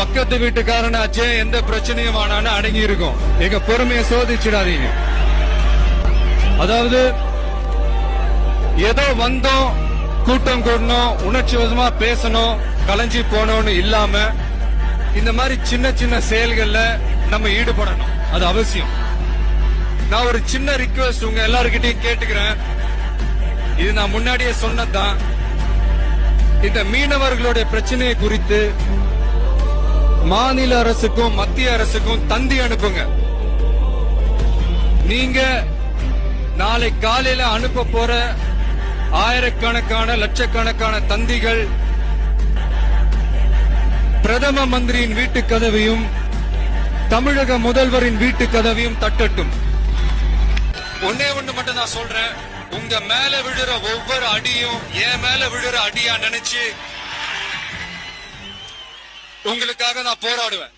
பக்கத்து வீட்டுக்காரனாச்சே எந்த பிரச்சனையும் ஆனான்னு அடங்கி இருக்கும். எங்க பொறுமையை சோதிச்சிடாதீங்க. அதாவது ஏதோ வந்தோம், கூட்டம் கூடணும், உணர்ச்சி வசமா பேசணும், கலைஞ்சி போனோம்னு இல்லாம இந்த மாதிரி சின்ன சின்ன செயல்கள்ல நம்ம ஈடுபடணும். அது அவசியம். நான் ஒரு சின்ன ரிக்வெஸ்ட் உங்க எல்லாருக்கிட்டையும் கேட்டுக்கிறேன். இது நான் முன்னாடியே சொன்னதுதான். இந்த மீனவர்களுடைய பிரச்சனையை குறித்து மாநில அரசுக்கும் மத்திய அரசுக்கும் தந்தி அனுப்புங்க. நீங்க நாளை காலையில அனுப்ப போற ஆயிரக்கணக்கான லட்சக்கணக்கான தந்திகள் பிரதம மந்திரியின் வீட்டு கதவையும் தமிழக முதல்வரின் வீட்டு கதவையும் தட்டட்டும். ஒன்னே ஒண்ணு மட்டும் நான் சொல்றேன். உங்க மேல விழுற ஒவ்வொரு அடியும் என் மேல விழுற அடியா நினைச்சு உங்களுக்காக நான் போராடுவேன்.